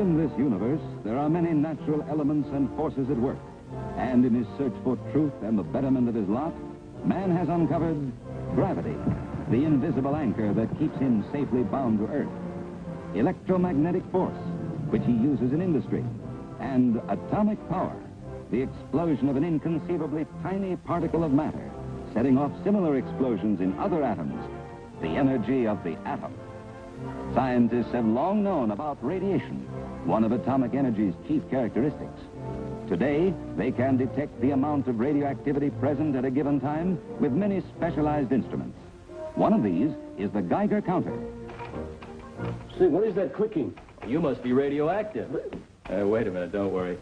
In this universe, there are many natural elements and forces at work. And in his search for truth and the betterment of his lot, man has uncovered gravity, the invisible anchor that keeps him safely bound to Earth, electromagnetic force, which he uses in industry, and atomic power, the explosion of an inconceivably tiny particle of matter, setting off similar explosions in other atoms, the energy of the atom. Scientists have long known about radiation, one of atomic energy's chief characteristics. Today, they can detect the amount of radioactivity present at a given time with many specialized instruments. One of these is the Geiger counter. Say, what is that clicking? You must be radioactive. Wait a minute, don't worry.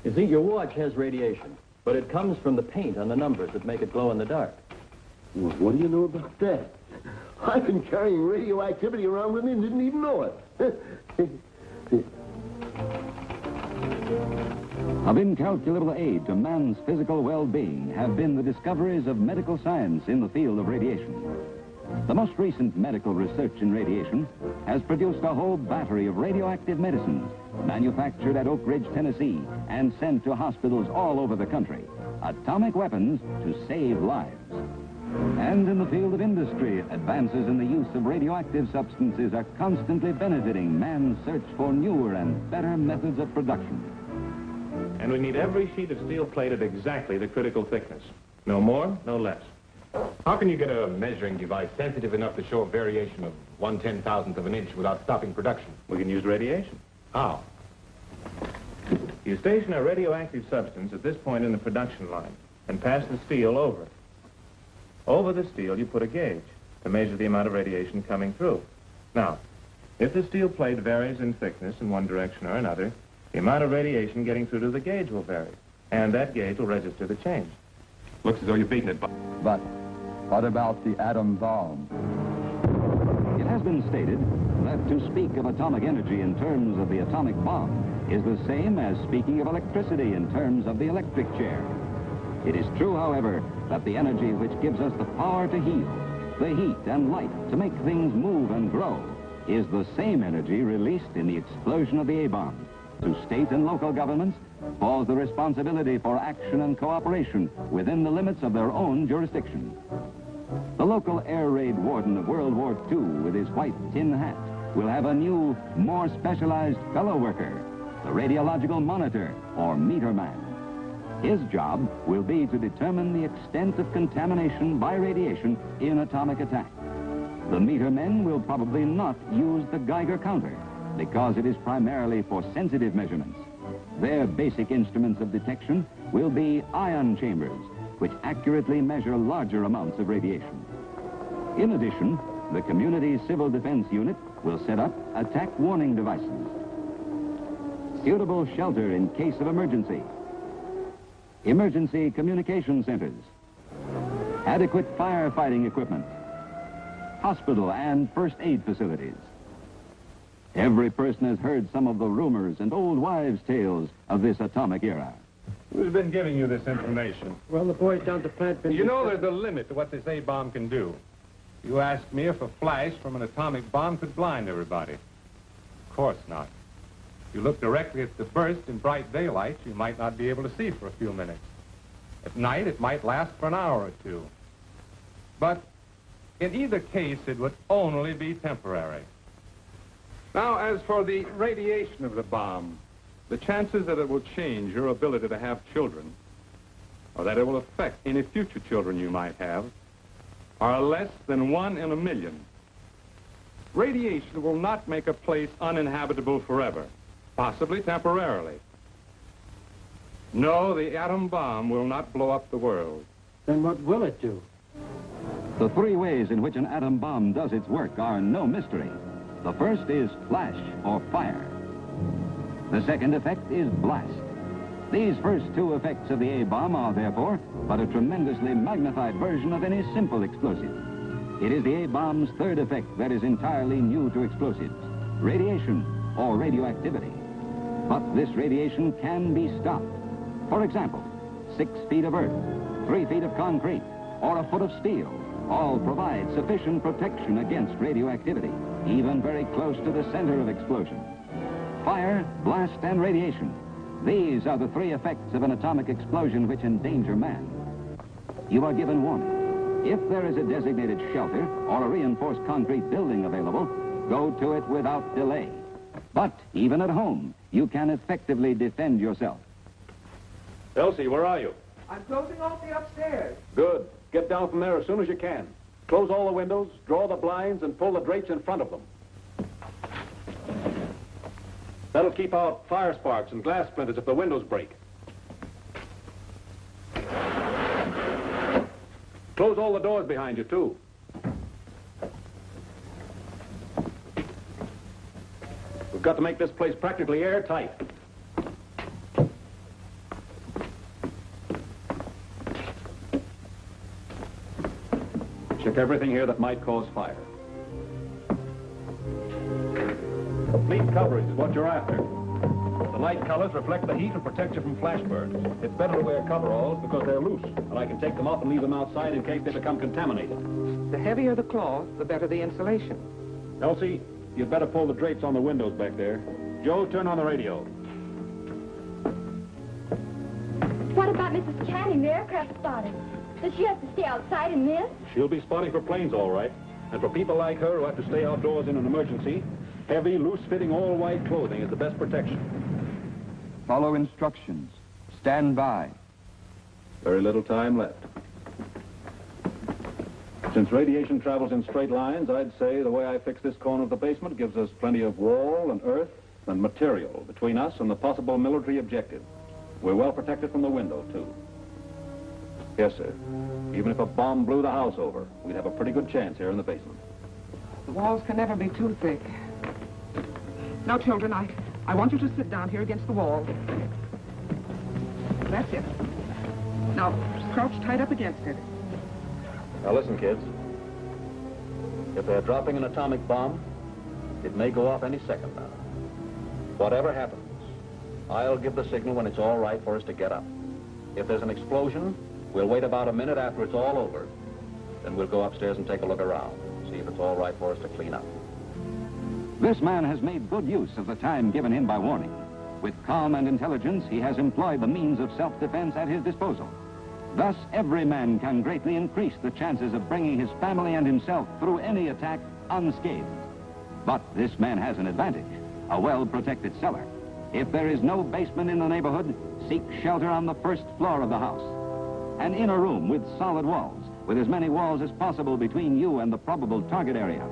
You see, your watch has radiation, but it comes from the paint on the numbers that make it glow in the dark. Well, what do you know about that? I've been carrying radioactivity around with me and didn't even know it. Of incalculable aid to man's physical well-being have been the discoveries of medical science in the field of radiation. The most recent medical research in radiation has produced a whole battery of radioactive medicines manufactured at Oak Ridge, Tennessee, and sent to hospitals all over the country. Atomic weapons to save lives. And in the field of industry, advances in the use of radioactive substances are constantly benefiting man's search for newer and better methods of production. And we need every sheet of steel plate at exactly the critical thickness. No more, no less. How can you get a measuring device sensitive enough to show a variation of 1/10,000th of an inch without stopping production? We can use radiation. How? You station a radioactive substance at this point in the production line and pass the steel over it. Over the steel, you put a gauge to measure the amount of radiation coming through. Now, if the steel plate varies in thickness in one direction or another, the amount of radiation getting through to the gauge will vary, and that gauge will register the change. Looks as though you've beaten it. But what about the atom bomb? It has been stated that to speak of atomic energy in terms of the atomic bomb is the same as speaking of electricity in terms of the electric chair. It is true, however, that the energy which gives us the power to heal, the heat and light to make things move and grow, is the same energy released in the explosion of the A-bomb. To state and local governments falls the responsibility for action and cooperation within the limits of their own jurisdiction. The local air raid warden of World War II with his white tin hat will have a new, more specialized fellow worker, the radiological monitor or meter man. His job will be to determine the extent of contamination by radiation in atomic attack. The meter men will probably not use the Geiger counter because it is primarily for sensitive measurements. Their basic instruments of detection will be ion chambers, which accurately measure larger amounts of radiation. In addition, the Community Civil Defense Unit will set up attack warning devices, suitable shelter in case of emergency, emergency communication centers, adequate firefighting equipment, hospital and first aid facilities. Every person has heard some of the rumors and old wives' tales of this atomic era. Who's been giving you this information? Well, the boys down at the plant been... You know there's a limit to what this A-bomb can do. You asked me if a flash from an atomic bomb could blind everybody. Of course not. If you look directly at the burst in bright daylight, you might not be able to see for a few minutes. At night, it might last for an hour or two. But in either case, it would only be temporary. Now, as for the radiation of the bomb, the chances that it will change your ability to have children, or that it will affect any future children you might have, are less than 1 in a million. Radiation will not make a place uninhabitable forever, possibly temporarily. No, the atom bomb will not blow up the world. Then what will it do? The three ways in which an atom bomb does its work are no mystery. The first is flash or fire. The second effect is blast. These first two effects of the A-bomb are therefore but a tremendously magnified version of any simple explosive. It is the A-bomb's third effect that is entirely new to explosives, radiation or radioactivity. But this radiation can be stopped. For example, 6 feet of earth, 3 feet of concrete, or a foot of steel all provide sufficient protection against radioactivity, even very close to the center of explosion. Fire, blast, and radiation. These are the three effects of an atomic explosion which endanger man. You are given warning. If there is a designated shelter or a reinforced concrete building available, go to it without delay. But even at home, you can effectively defend yourself. Elsie, where are you? I'm closing off the upstairs. Good. Get down from there as soon as you can. Close all the windows, draw the blinds, and pull the drapes in front of them. That'll keep out fire sparks and glass splinters if the windows break. Close all the doors behind you, too. We've got to make this place practically airtight. Check everything here that might cause fire. Complete coverage is what you're after. The light colors reflect the heat and protect you from flash burns. It's better to wear coveralls because they're loose, and I can take them off and leave them outside in case they become contaminated. The heavier the cloth, the better the insulation. Elsie, you'd better pull the drapes on the windows back there. Joe, turn on the radio. What about Mrs. Canning, the aircraft spotter? Does she have to stay outside in this? She'll be spotting for planes, all right. And for people like her who have to stay outdoors in an emergency, heavy, loose-fitting, all-white clothing is the best protection. Follow instructions. Stand by. Very little time left. Since radiation travels in straight lines, I'd say the way I fix this corner of the basement gives us plenty of wall and earth and material between us and the possible military objective. We're well protected from the window, too. Yes, sir. Even if a bomb blew the house over, we'd have a pretty good chance here in the basement. The walls can never be too thick. Now, children, I want you to sit down here against the wall. That's it. Now, crouch tight up against it. Now listen, kids. If they're dropping an atomic bomb, it may go off any second now. Whatever happens, I'll give the signal when it's all right for us to get up. If there's an explosion, we'll wait about a minute after it's all over. Then we'll go upstairs and take a look around, see if it's all right for us to clean up. This man has made good use of the time given him by warning. With calm and intelligence, he has employed the means of self-defense at his disposal. Thus, every man can greatly increase the chances of bringing his family and himself through any attack unscathed. But this man has an advantage, a well-protected cellar. If there is no basement in the neighborhood, seek shelter on the first floor of the house. An inner room with solid walls, with as many walls as possible between you and the probable target area.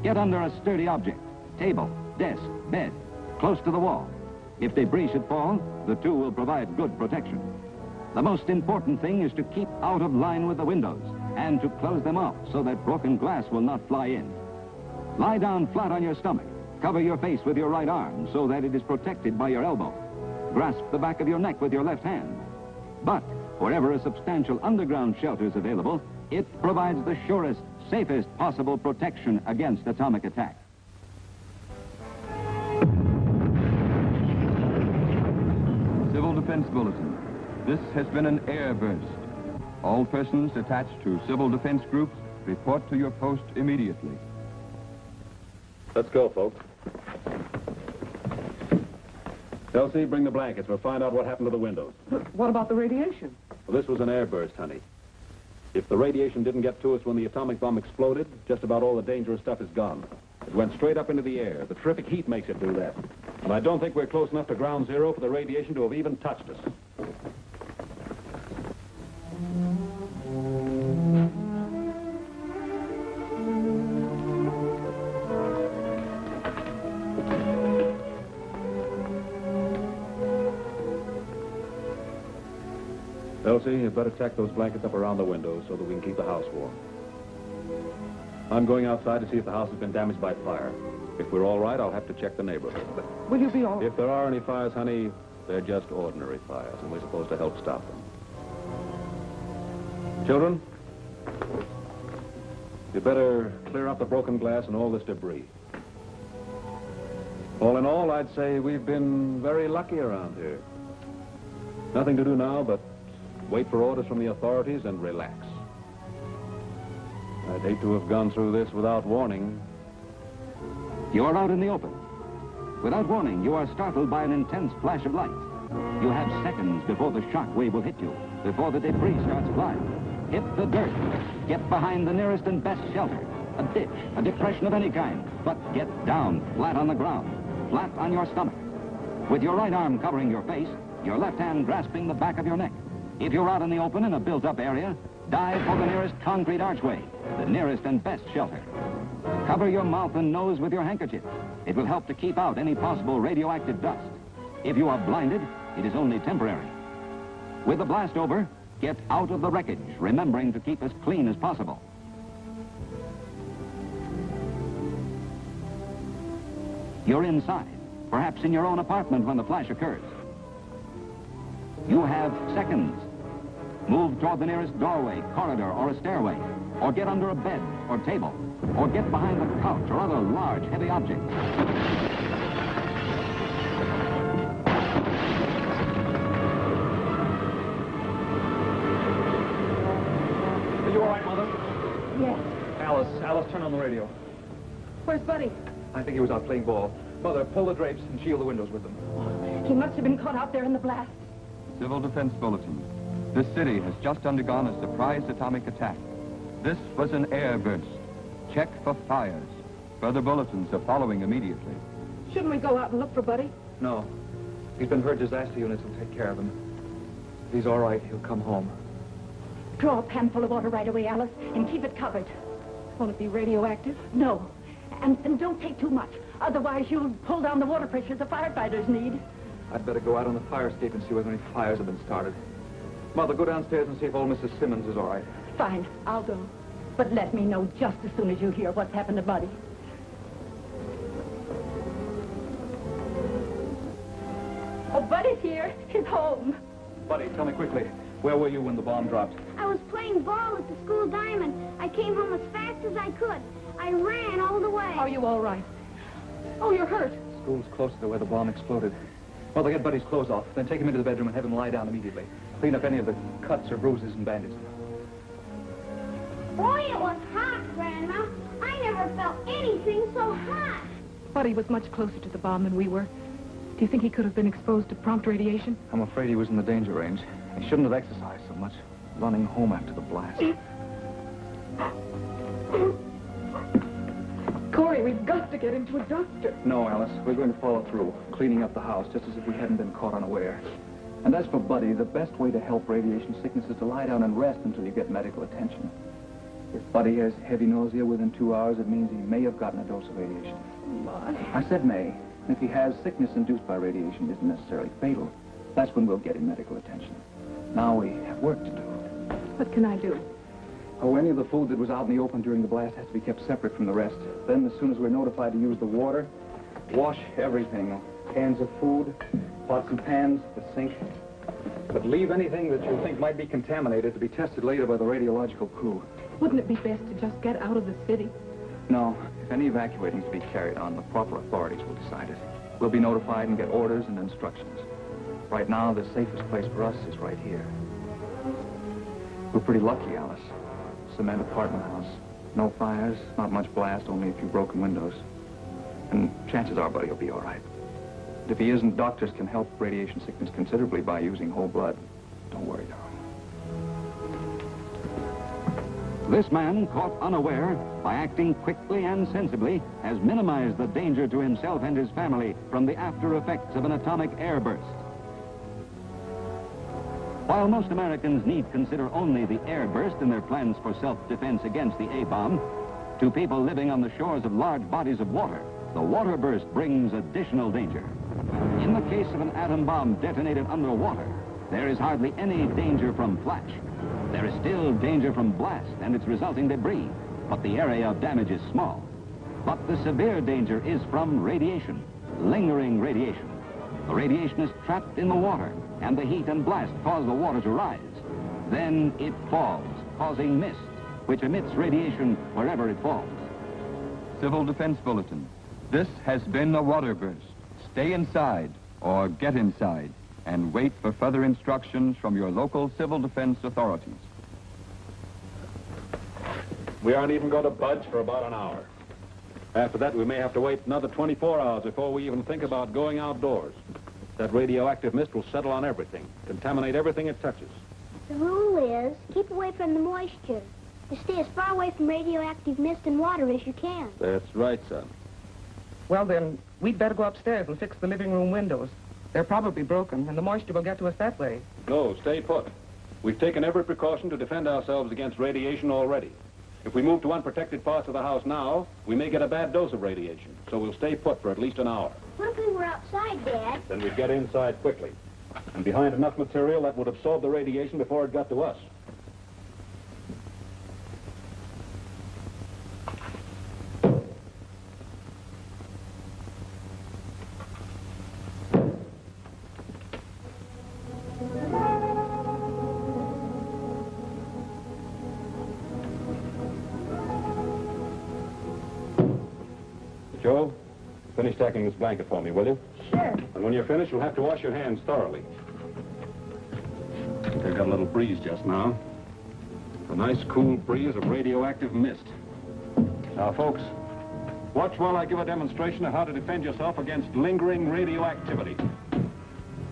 Get under a sturdy object, table, desk, bed, close to the wall. If debris should fall, the two will provide good protection. The most important thing is to keep out of line with the windows and to close them off so that broken glass will not fly in. Lie down flat on your stomach. Cover your face with your right arm so that it is protected by your elbow. Grasp the back of your neck with your left hand. But wherever a substantial underground shelter is available, it provides the surest, safest possible protection against atomic attack. Civil Defense Bulletin. This has been an air burst. All persons attached to civil defense groups report to your post immediately. Let's go, folks. Elsie, bring the blankets. We'll find out what happened to the windows. But what about the radiation? Well, this was an airburst, honey. If the radiation didn't get to us when the atomic bomb exploded, just about all the dangerous stuff is gone. It went straight up into the air. The terrific heat makes it do that. And I don't think we're close enough to ground zero for the radiation to have even touched us. Elsie, you'd better tack those blankets up around the windows so that we can keep the house warm. I'm going outside to see if the house has been damaged by fire. If we're all right, I'll have to check the neighborhood. Will you be all right? If there are any fires, honey, they're just ordinary fires, and we're supposed to help stop them. Children, you better clear up the broken glass and all this debris. All in all, I'd say we've been very lucky around here. Nothing to do now but wait for orders from the authorities and relax. I'd hate to have gone through this without warning. You are out in the open. Without warning, you are startled by an intense flash of light. You have seconds before the shock wave will hit you, before the debris starts flying. Hit the dirt. Get behind the nearest and best shelter. A ditch, a depression of any kind. But get down, flat on the ground, flat on your stomach. With your right arm covering your face, your left hand grasping the back of your neck. If you're out in the open in a built-up area, dive for the nearest concrete archway, the nearest and best shelter. Cover your mouth and nose with your handkerchief. It will help to keep out any possible radioactive dust. If you are blinded, it is only temporary. With the blast over, get out of the wreckage, remembering to keep as clean as possible. You're inside, perhaps in your own apartment when the flash occurs. You have seconds. Move toward the nearest doorway, corridor, or a stairway, or get under a bed or table, or get behind a couch or other large, heavy object. Are you all right, Mother? Yes. Alice, turn on the radio. Where's Buddy? I think he was out playing ball. Mother, pull the drapes and shield the windows with them. He must have been caught out there in the blast. Civil Defense Bulletin. This city has just undergone a surprise atomic attack. This was an air burst. Check for fires. Further bulletins are following immediately. Shouldn't we go out and look for Buddy? No. He's been hurt. Disaster units will take care of him. If he's all right, he'll come home. Draw a pan full of water right away, Alice, and keep it covered. Won't it be radioactive? No. And don't take too much. Otherwise, you'll pull down the water pressure the firefighters need. I'd better go out on the fire escape and see whether any fires have been started. Mother, go downstairs and see if old Mrs. Simmons is all right. Fine, I'll go. But let me know just as soon as you hear what's happened to Buddy. Oh, Buddy's here. He's home. Buddy, tell me quickly, where were you when the bomb dropped? I was playing ball at the school diamond. I came home as fast as I could. I ran all the way. Are you all right? Oh, you're hurt. School's closer to where the bomb exploded. Mother, get Buddy's clothes off, then take him into the bedroom and have him lie down immediately. Clean up any of the cuts or bruises and bandage them. Boy, it was hot, Grandma. I never felt anything so hot. Buddy was much closer to the bomb than we were. Do you think he could have been exposed to prompt radiation? I'm afraid he was in the danger range. He shouldn't have exercised so much, running home after the blast. Corey, we've got to get him to a doctor. No, Alice, we're going to follow through, cleaning up the house, just as if we hadn't been caught unaware. And as for Buddy, the best way to help radiation sickness is to lie down and rest until you get medical attention. If Buddy has heavy nausea within 2 hours, it means he may have gotten a dose of radiation. My. I said may. If he has sickness induced by radiation isn't necessarily fatal, that's when we'll get him medical attention. Now we have work to do. What can I do? Oh, any of the food that was out in the open during the blast has to be kept separate from the rest. Then, as soon as we're notified to use the water, wash everything. Cans of food, pots and pans, the sink. But leave anything that you think might be contaminated to be tested later by the radiological crew. Wouldn't it be best to just get out of the city? No. If any evacuating is to be carried on, the proper authorities will decide it. We'll be notified and get orders and instructions. Right now, the safest place for us is right here. We're pretty lucky, Alice. Cement apartment house. No fires, not much blast, only a few broken windows. And chances are Buddy will be all right. But if he isn't, doctors can help radiation sickness considerably by using whole blood. Don't worry, darling. This man, caught unaware, by acting quickly and sensibly, has minimized the danger to himself and his family from the after effects of an atomic airburst. While most Americans need consider only the airburst in their plans for self-defense against the A-bomb, to people living on the shores of large bodies of water, the water burst brings additional danger. In the case of an atom bomb detonated underwater, there is hardly any danger from flash. There is still danger from blast and its resulting debris, but the area of damage is small. But the severe danger is from radiation, lingering radiation. The radiation is trapped in the water, and the heat and blast cause the water to rise. Then it falls, causing mist, which emits radiation wherever it falls. Civil Defense Bulletin. This has been a water burst. Stay inside or get inside and wait for further instructions from your local civil defense authorities. We aren't even going to budge for about an hour. After that, we may have to wait another 24 hours before we even think about going outdoors. That radioactive mist will settle on everything, contaminate everything it touches. The rule is keep away from the moisture. You stay as far away from radioactive mist and water as you can. That's right, son. Well, then, we'd better go upstairs and fix the living room windows. They're probably broken, and the moisture will get to us that way. No, stay put. We've taken every precaution to defend ourselves against radiation already. If we move to unprotected parts of the house now, we may get a bad dose of radiation, so we'll stay put for at least an hour. What if we were outside, Dad? Then we'd get inside quickly, and behind enough material that would absorb the radiation before it got to us. Joe, finish tacking this blanket for me, will you? Sure. And when you're finished, you'll have to wash your hands thoroughly. They've got a little breeze just now. A nice, cool breeze of radioactive mist. Now, folks, watch while I give a demonstration of how to defend yourself against lingering radioactivity.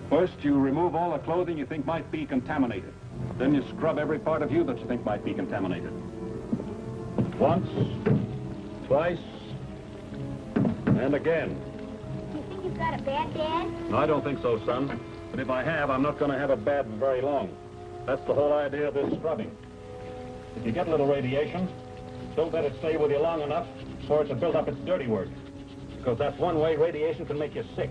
First, you remove all the clothing you think might be contaminated. Then you scrub every part of you that you think might be contaminated. Once, twice, and again. Do you think you've got it bad, Dad? No, I don't think so, son. But if I have, I'm not going to have it bad very long. That's the whole idea of this scrubbing. If you get a little radiation, don't let it stay with you long enough for it to build up its dirty work. Because that's one way radiation can make you sick.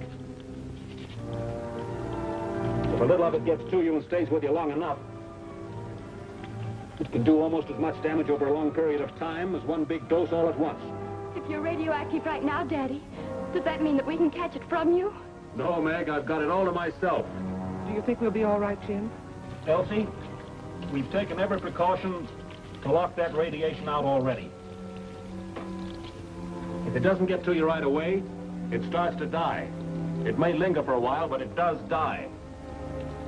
If a little of it gets to you and stays with you long enough, it can do almost as much damage over a long period of time as one big dose all at once. If you're radioactive right now, Daddy, does that mean that we can catch it from you? No, Meg, I've got it all to myself. Do you think we'll be all right, Jim? Elsie, we've taken every precaution to lock that radiation out already. If it doesn't get to you right away, it starts to die. It may linger for a while, but it does die.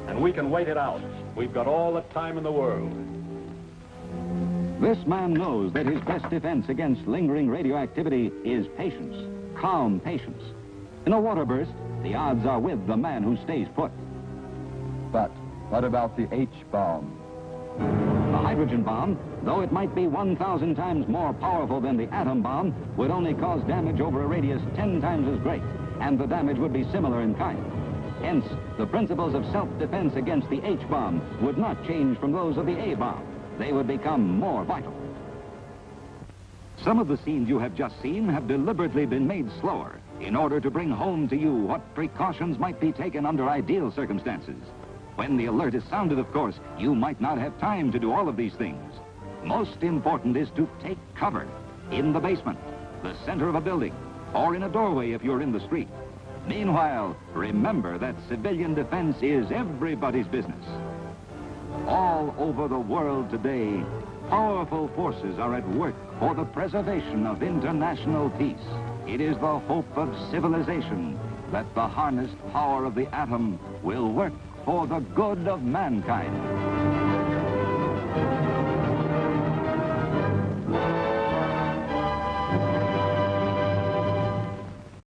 And we can wait it out. We've got all the time in the world. This man knows that his best defense against lingering radioactivity is patience, calm patience. In a water burst, the odds are with the man who stays put. But what about the H-bomb? The hydrogen bomb, though it might be 1,000 times more powerful than the atom bomb, would only cause damage over a radius 10 times as great, and the damage would be similar in kind. Hence, the principles of self-defense against the H-bomb would not change from those of the A-bomb. They would become more vital. Some of the scenes you have just seen have deliberately been made slower in order to bring home to you what precautions might be taken under ideal circumstances. When the alert is sounded, of course, you might not have time to do all of these things. Most important is to take cover in the basement, the center of a building, or in a doorway if you're in the street. Meanwhile, remember that civilian defense is everybody's business. All over the world today, powerful forces are at work for the preservation of international peace. It is the hope of civilization that the harnessed power of the atom will work for the good of mankind.